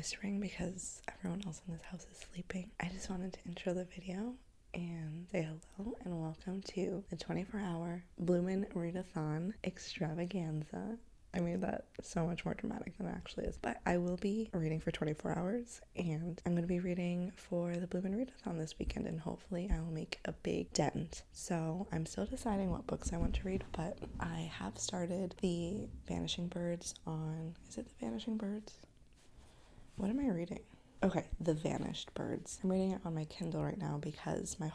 whispering because everyone else in this house is sleeping. I just wanted to intro the video and say hello and welcome to the 24-hour Bloomin readathon extravaganza. I made that so much more dramatic than it actually is. But I will be reading for 24 hours, and I'm going to be reading for the Bloomin readathon this weekend, and hopefully I will make a big dent. So I'm still deciding what books I want to read, but I have started The Vanishing Birds on... Is it The Vanishing Birds? What am I reading? Okay, The Vanished Birds. I'm reading it on my Kindle right now because my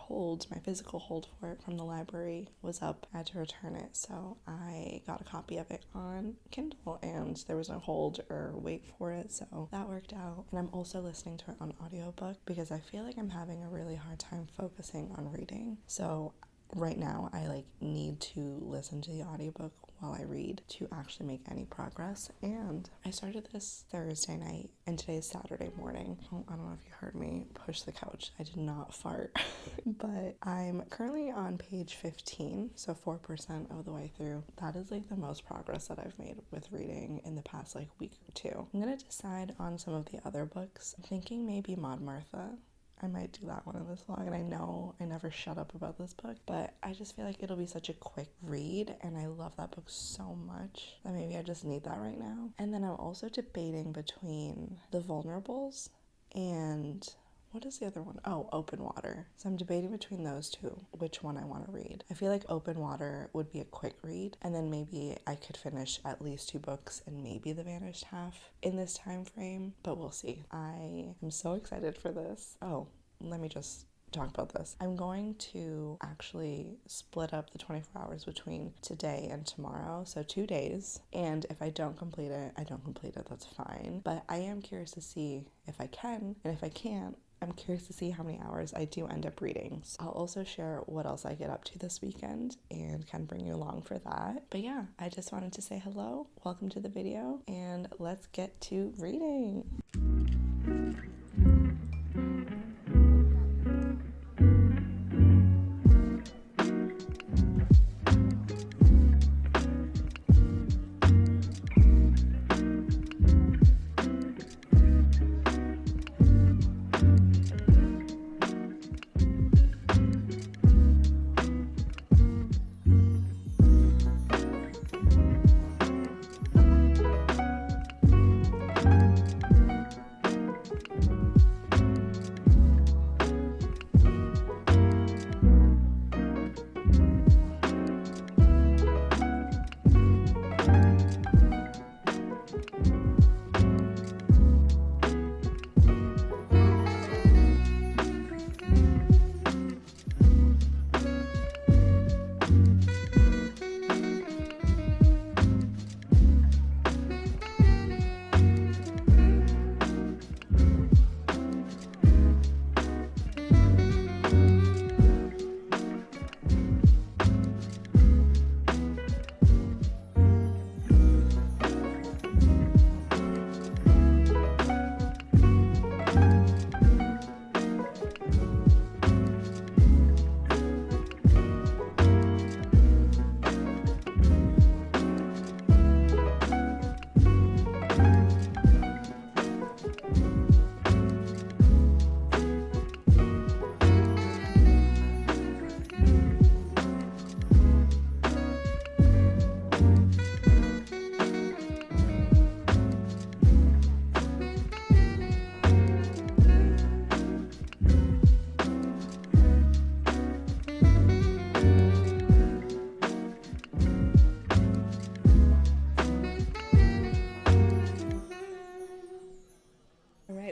physical hold for it from the library was up. I had to return it, so I got a copy of it on Kindle, and there was no hold or wait for it, so that worked out. And I'm also listening to it on audiobook because I feel like I'm having a really hard time focusing on reading. So right now I need to listen to the audiobook while I read to actually make any progress. And I started this Thursday night and today's Saturday morning. I don't know if you heard me push the couch. I did not fart. But I'm currently on page 15, so 4% of the way through. That is the most progress that I've made with reading in the past week or two. I'm gonna decide on some of the other books. I'm thinking maybe Maud Martha. I might do that one in this vlog, and I know I never shut up about this book, but I just feel like it'll be such a quick read, and I love that book so much that maybe I just need that right now. And then I'm also debating between The Vulnerables and... what is the other one? Oh, Open Water. So I'm debating between those two, which one I want to read. I feel like Open Water would be a quick read, and then maybe I could finish at least 2 books and maybe The Vanished Half in this time frame, but we'll see. I am so excited for this. Oh, let me just talk about this. I'm going to actually split up the 24 hours between today and tomorrow, so 2 days, and if I don't complete it, I don't complete it, that's fine. But I am curious to see if I can, and if I can't, I'm curious to see how many hours I do end up reading. So I'll also share what else I get up to this weekend and kind of bring you along for that. But yeah, I just wanted to say hello, welcome to the video, and let's get to reading.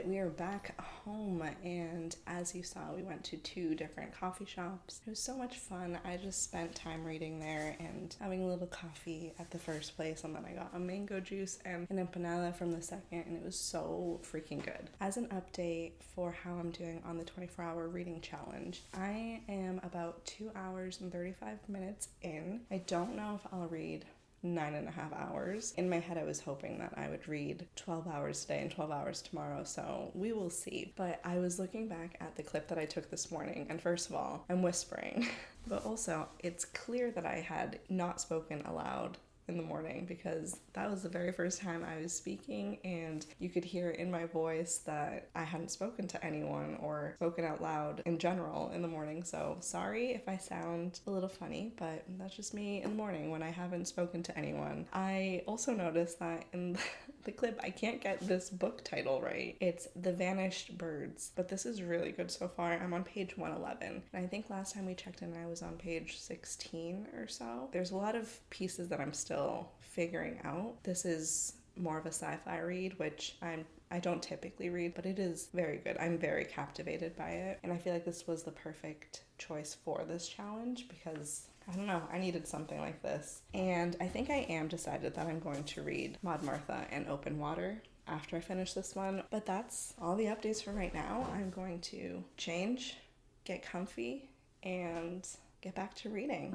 We are back home, and as you saw, we went to 2 different coffee shops. It was so much fun. I just spent time reading there and having a little coffee at the first place, and then I got a mango juice and an empanada from the second, and it was so freaking good. As an update for how I'm doing on the 24-hour reading challenge, I am about 2 hours and 35 minutes in. I don't know if I'll read 9.5 hours. In my head, I was hoping that I would read 12 hours today and 12 hours tomorrow, so we will see. But I was looking back at the clip that I took this morning, and first of all, I'm whispering, but also it's clear that I had not spoken aloud in the morning because that was the very first time I was speaking, and you could hear in my voice that I hadn't spoken to anyone or spoken out loud in general in the morning. So sorry if I sound a little funny, but that's just me in the morning when I haven't spoken to anyone. I also noticed that in the clip I can't get this book title right. It's The Vanished Birds, but this is really good so far. I'm on page 111, and I think last time we checked in I was on page 16 or so. There's a lot of pieces that I'm still figuring out. This is more of a sci-fi read, which I don't typically read, but it is very good. I'm very captivated by it, and I feel like this was the perfect choice for this challenge because I don't know, I needed something like this. And I think I am decided that I'm going to read Maud Martha and Open Water after I finish this one. But that's all the updates for right now. I'm going to change, get comfy, and get back to reading.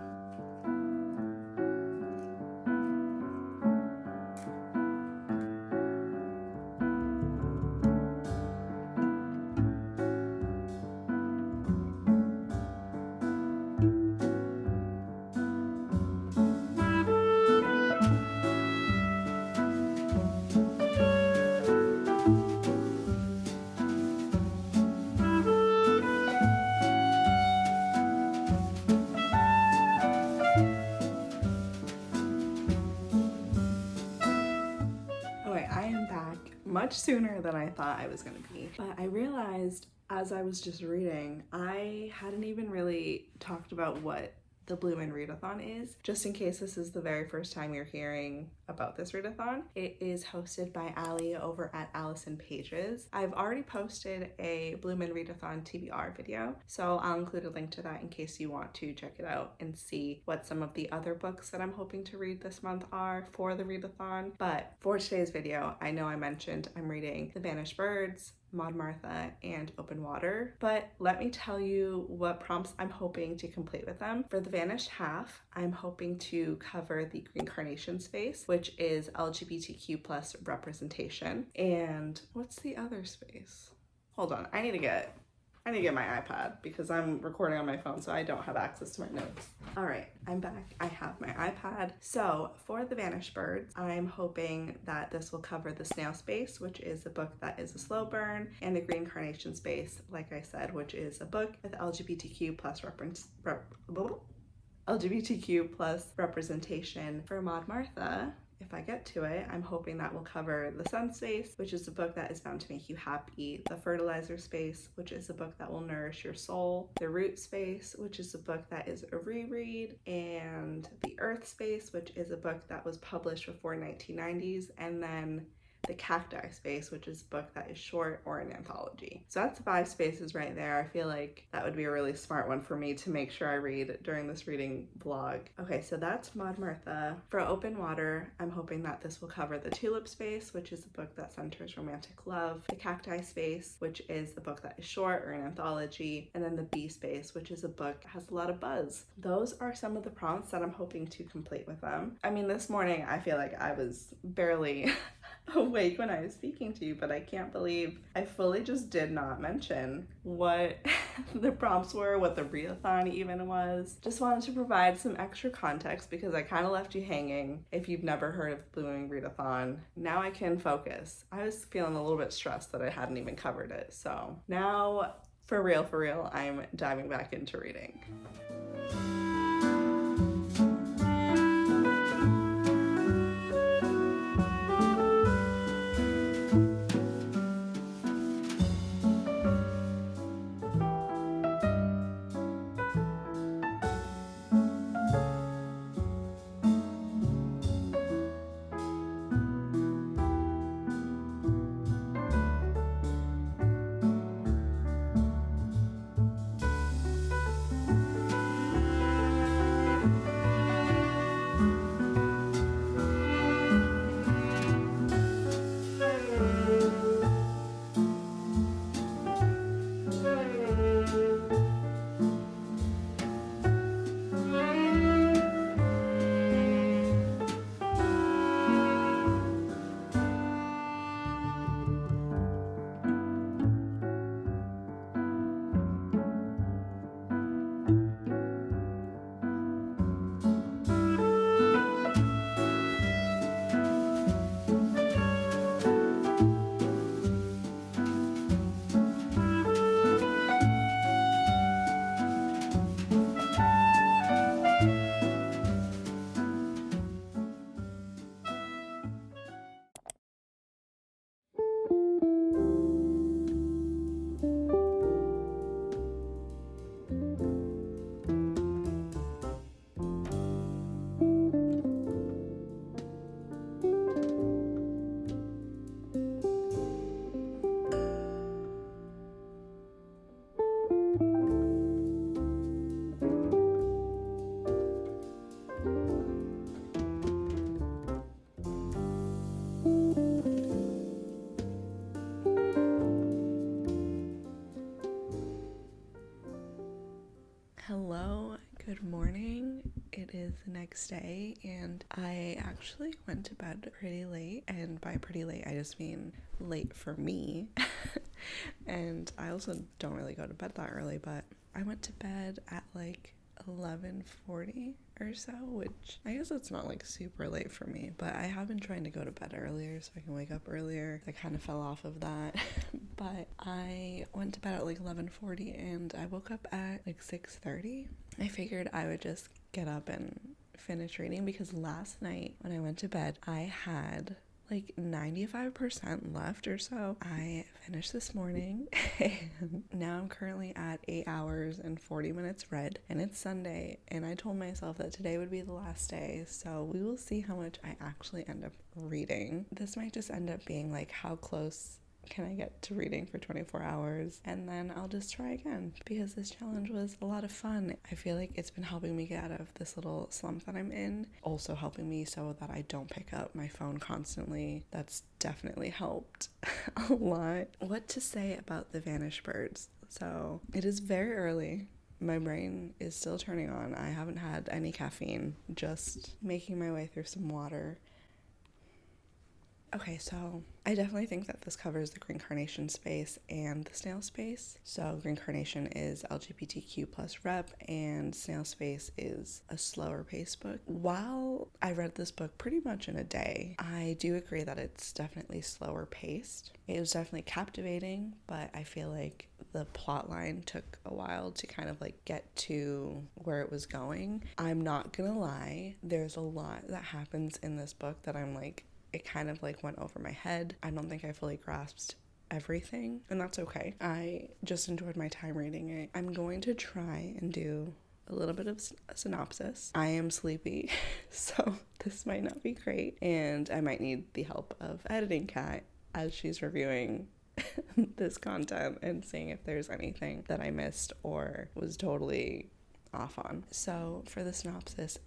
Much sooner than I thought I was going to be. But I realized as I was just reading, I hadn't even really talked about what the Bloomin readathon is. Just in case this is the very first time you're hearing about this readathon, it is hosted by Allie over at Allison Pages. I've already posted a Bloomin readathon TBR video, so I'll include a link to that in case you want to check it out and see what some of the other books that I'm hoping to read this month are for the readathon. But for today's video, I know I mentioned I'm reading The Vanished Birds, Maud Martha, and Open Water, but let me tell you what prompts I'm hoping to complete with them. For the vanished half, I'm hoping to cover the green carnation space, which is LGBTQ plus representation. And what's the other space? Hold on, I need to get my iPad because I'm recording on my phone, so I don't have access to my notes. All right, I'm back. I have my iPad. So for The Vanished Birds, I'm hoping that this will cover the snail space, which is a book that is a slow burn, and the green carnation space, like I said, which is a book with LGBTQ plus representation. For Maud Martha, if I get to it, I'm hoping that will cover The Sun Space, which is a book that is bound to make you happy, The Fertilizer Space, which is a book that will nourish your soul, The Root Space, which is a book that is a reread, and The Earth Space, which is a book that was published before 1990s, and then The Cacti Space, which is a book that is short or an anthology. So that's 5 spaces right there. I feel like that would be a really smart one for me to make sure I read during this reading vlog. Okay, so that's Maud Martha. For Open Water, I'm hoping that this will cover the Tulip Space, which is a book that centers romantic love, the Cacti Space, which is a book that is short or an anthology, and then the Bee Space, which is a book that has a lot of buzz. Those are some of the prompts that I'm hoping to complete with them. I mean, this morning I feel like I was barely awake when I was speaking to you, but I can't believe I fully just did not mention what the prompts were, what the readathon even was. Just wanted to provide some extra context because I kind of left you hanging if you've never heard of Bloomin readathon. Now I can focus. I was feeling a little bit stressed that I hadn't even covered it, so now for real, I'm diving back into reading. Hello, good morning. It is the next day and I actually went to bed pretty late, and by pretty late I just mean late for me. And I also don't really go to bed that early, but I went to bed at like 11:40 or so, which I guess it's not like super late for me, but I have been trying to go to bed earlier so I can wake up earlier. I kind of fell off of that. But I went to bed at like 11:40 and I woke up at like 6:30. I figured I would just get up and finish reading because last night when I went to bed I had like 95% left or so. I finished this morning and now I'm currently at 8 hours and 40 minutes read, and it's Sunday, and I told myself that today would be the last day, so we will see how much I actually end up reading. This might just end up being like, how close can I get to reading for 24 hours, and then I'll just try again because this challenge was a lot of fun. I feel like it's been helping me get out of this little slump that I'm in, also helping me so that I don't pick up my phone constantly. That's definitely helped a lot. What to say about the vanished birds? So it is very early. My brain is still turning on. I haven't had any caffeine, just making my way through some water. Okay, so I definitely think that this covers the green carnation space and the snail space. So green carnation is LGBTQ plus rep, and snail space is a slower paced book. While I read this book pretty much in a day, I do agree that it's definitely slower paced. It was definitely captivating, but I feel like the plot line took a while to kind of like get to where it was going. I'm not gonna lie, there's a lot that happens in this book that I'm like, it kind of like went over my head. I don't think I fully grasped everything, and that's okay. I just enjoyed my time reading it. I'm going to try and do a little bit of a synopsis. I am sleepy, so this might not be great, and I might need the help of editing Kat as she's reviewing this content and seeing if there's anything that I missed or was totally off on. So for the synopsis,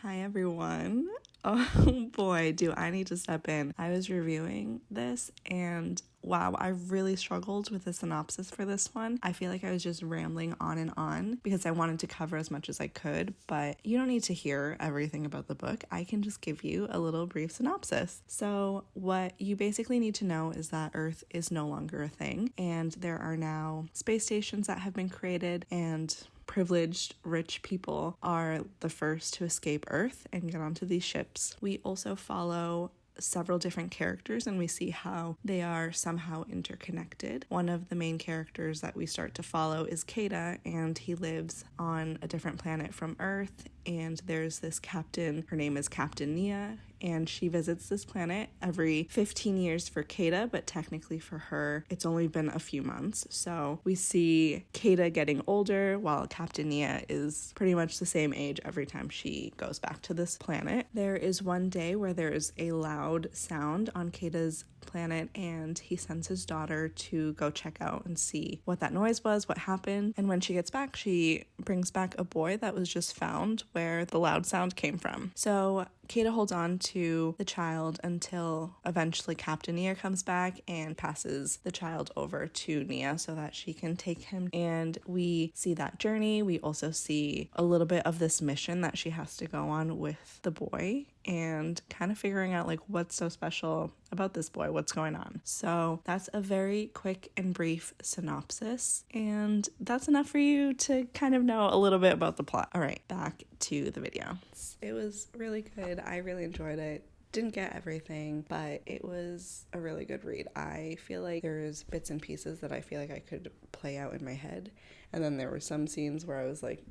hi everyone. Oh boy, do I need to step in. I was reviewing this and wow, I really struggled with the synopsis for this one. I feel like I was just rambling on and on because I wanted to cover as much as I could, but you don't need to hear everything about the book. I can just give you a little brief synopsis. So what you basically need to know is that Earth is no longer a thing, and there are now space stations that have been created, and privileged rich people are the first to escape Earth and get onto these ships. We also follow several different characters and we see how they are somehow interconnected. One of the main characters that we start to follow is Kata, and he lives on a different planet from Earth, and there's this captain, her name is Captain Nia, and she visits this planet every 15 years for Kata, but technically for her, it's only been a few months. So we see Kata getting older while Captain Nia is pretty much the same age every time she goes back to this planet. There is one day where there is a loud sound on Kata's planet, and he sends his daughter to go check out and see what that noise was, what happened. And when she gets back, she brings back a boy that was just found where the loud sound came from. So Kata holds on to the child until eventually Captain Nia comes back and passes the child over to Nia so that she can take him. And we see that journey. We also see a little bit of this mission that she has to go on with the boy and kind of figuring out like what's so special about this boy, what's going on. So that's a very quick and brief synopsis, and that's enough for you to kind of know a little bit about the plot. All right, back to the video. It was really good. I really enjoyed it. Didn't get everything, but it was a really good read. I feel like there's bits and pieces that I feel like I could play out in my head, and then there were some scenes where I was like,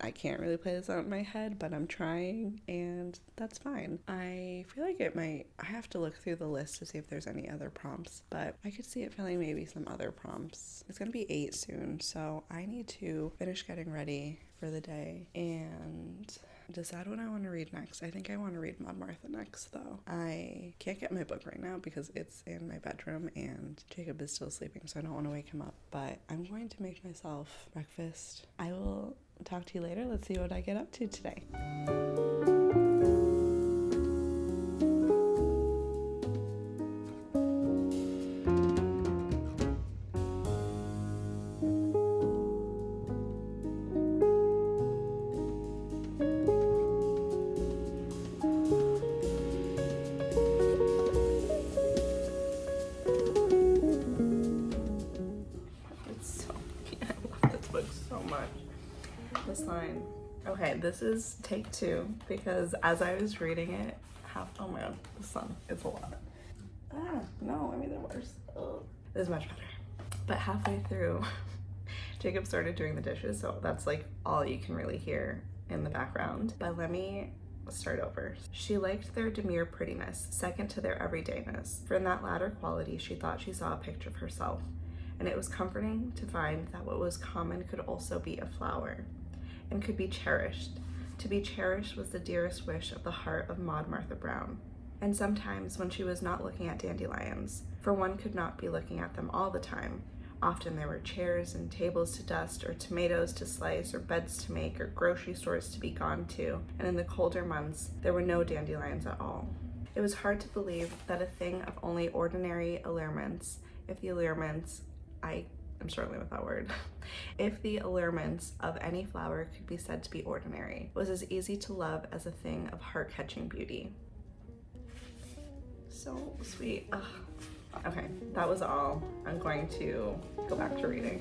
I can't really play this out in my head, but I'm trying, and that's fine. I feel like I have to look through the list to see if there's any other prompts, but I could see it filling maybe some other prompts. It's gonna be 8 soon, so I need to finish getting ready for the day and decide what I want to read next. I think I want to read Mad Martha next, though. I can't get my book right now because it's in my bedroom and Jacob is still sleeping, so I don't want to wake him up, but I'm going to make myself breakfast. I will talk to you later. Let's see what I get up to today. this line. Okay, this is take 2 because as I was reading it, oh my god, the sun, it's a lot. No, I mean, they're worse. Ugh. This is much better. But halfway through, Jacob started doing the dishes, so that's like all you can really hear in the background. But let me start over. She liked their demure prettiness, second to their everydayness. For in that latter quality, she thought she saw a picture of herself. And it was comforting to find that what was common could also be a flower, and could be cherished. To be cherished was the dearest wish of the heart of Maud Martha Brown. And sometimes when she was not looking at dandelions, for one could not be looking at them all the time, often there were chairs and tables to dust, or tomatoes to slice, or beds to make, or grocery stores to be gone to, and in the colder months, there were no dandelions at all. It was hard to believe that a thing of only ordinary allurements, if the allurements, I'm struggling with that word, if the allurements of any flower could be said to be ordinary, was as easy to love as a thing of heart-catching beauty. So sweet. Ugh. Okay, that was all. I'm going to go back to reading.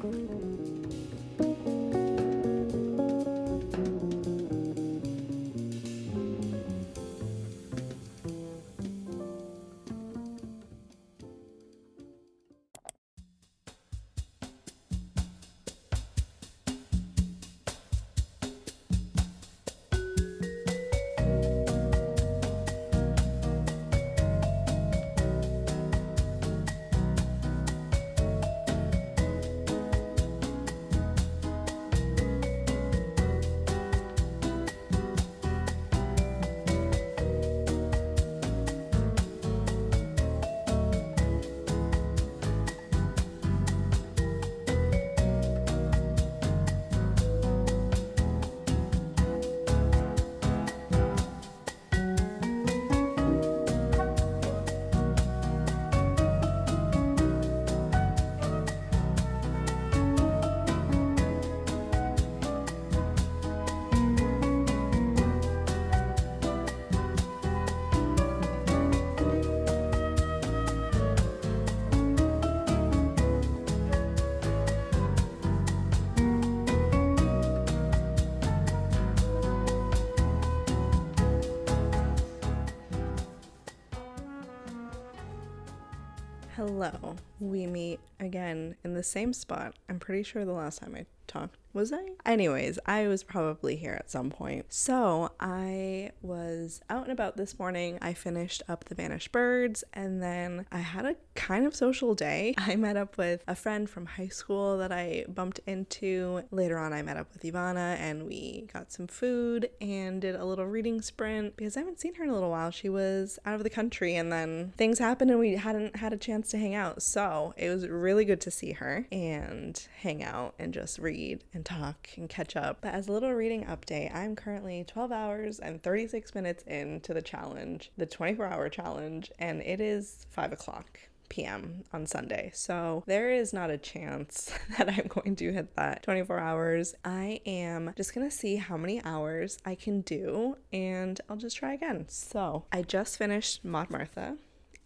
Hello, we meet again in the same spot. I'm pretty sure the last time I talked, was I? Anyways, I was probably here at some point. So I was out and about this morning. I finished up the Vanished Birds, and then I had a kind of social day. I met up with a friend from high school that I bumped into. Later on, I met up with Ivana, and we got some food and did a little reading sprint because I haven't seen her in a little while. She was out of the country, and then things happened and we hadn't had a chance to hang out. So it was really good to see her and hang out and just read and talk and catch up. But as a little reading update, I'm currently 12 hours and 36 minutes into the challenge, the 24-hour challenge, and it is 5:00 p.m. on Sunday. So there is not a chance that I'm going to hit that 24 hours. I am just gonna see how many hours I can do, and I'll just try again. So I just finished Maud Martha,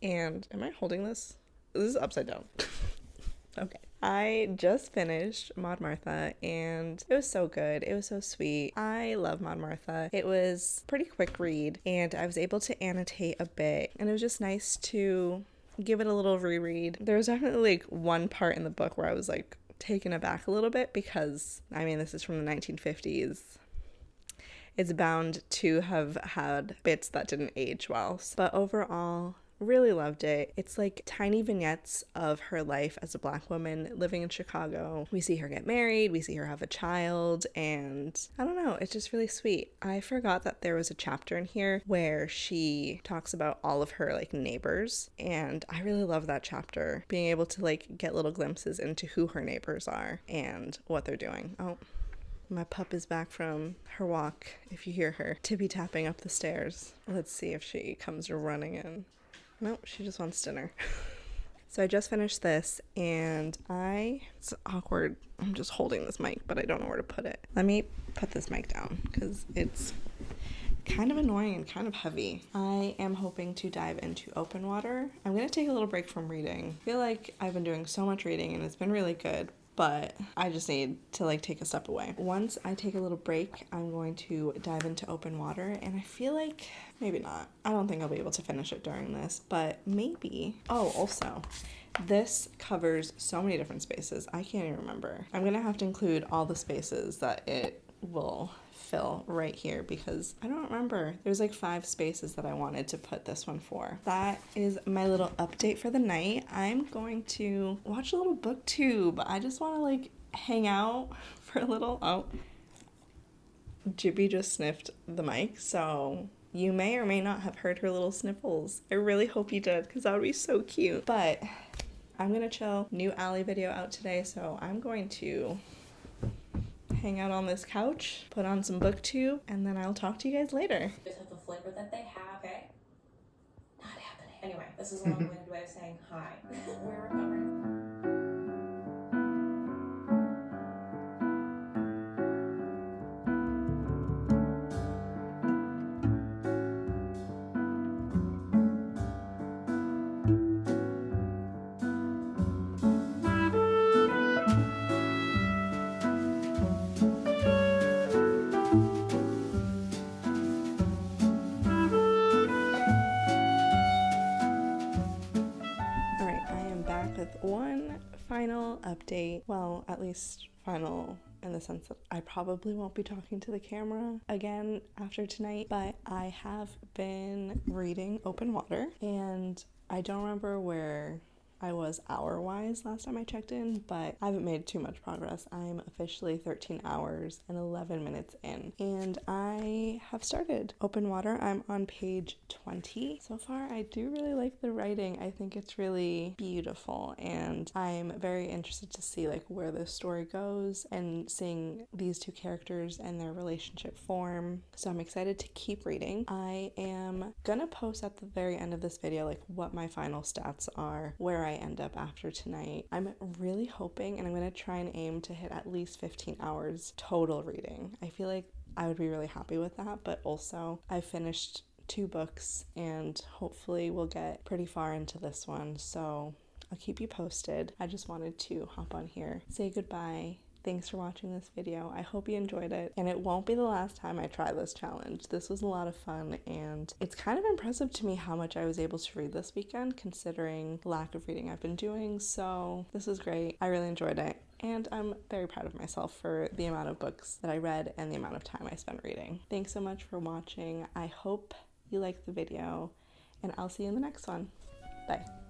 and am I holding this? This is upside down. Okay. I just finished Maud Martha, and it was so good. It was so sweet. I love Maud Martha. It was a pretty quick read, and I was able to annotate a bit, and it was just nice to give it a little reread. There was definitely like one part in the book where I was like taken aback a little bit because, I mean, this is from the 1950s. It's bound to have had bits that didn't age well. But overall, really loved it. It's like tiny vignettes of her life as a Black woman living in Chicago. We see her get married, we see her have a child, and I don't know, it's just really sweet. I forgot that there was a chapter in here where she talks about all of her like neighbors, and I really love that chapter, being able to like get little glimpses into who her neighbors are and what they're doing. Oh, my pup is back from her walk, if you hear her tippy-tapping up the stairs. Let's see if she comes running in. No, she just wants dinner. So I just finished this, and it's awkward. I'm just holding this mic, but I don't know where to put it. Let me put this mic down because it's kind of annoying and kind of heavy. I am hoping to dive into open water. I'm going to take a little break from reading. I feel like I've been doing so much reading, and it's been really good, but I just need to like take a step away. Once I take a little break, I'm going to dive into open water, and I feel like maybe not. I don't think I'll be able to finish it during this, but maybe. Oh, also, this covers so many different spaces. I can't even remember. I'm gonna have to include all the spaces that it will fill right here because I don't remember. There's like 5 spaces that I wanted to put this one for. That is my little update for the night. I'm going to watch a little booktube. I just want to like hang out for a little. Oh, Jibby just sniffed the mic, so you may or may not have heard her little sniffles. I really hope you did because that would be so cute. But I'm gonna chill. New Ally video out today, so I'm going to hang out on this couch, put on some booktube, and then I'll talk to you guys later. Just have the flavor that they have, okay? Not happening. Anyway, this is a long-winded way of saying hi. We're recovering. With one final update. Well, at least final in the sense that I probably won't be talking to the camera again after tonight, but I have been reading Open Water, and I don't remember where I was hour-wise last time I checked in, but I haven't made too much progress. I'm officially 13 hours and 11 minutes in, and I have started Open Water. I'm on page 20. So far, I do really like the writing. I think it's really beautiful, and I'm very interested to see like where this story goes and seeing these two characters and their relationship form. So I'm excited to keep reading. I am gonna post at the very end of this video like what my final stats are, where I end up after tonight. I'm really hoping, and I'm going to try and aim to hit at least 15 hours total reading. I feel like I would be really happy with that, but also I finished 2 books and hopefully we'll get pretty far into this one, so I'll keep you posted. I just wanted to hop on here, say goodbye. Thanks for watching this video. I hope you enjoyed it, and it won't be the last time I try this challenge. This was a lot of fun, and it's kind of impressive to me how much I was able to read this weekend considering the lack of reading I've been doing, so this is great. I really enjoyed it, and I'm very proud of myself for the amount of books that I read and the amount of time I spent reading. Thanks so much for watching. I hope you liked the video, and I'll see you in the next one. Bye.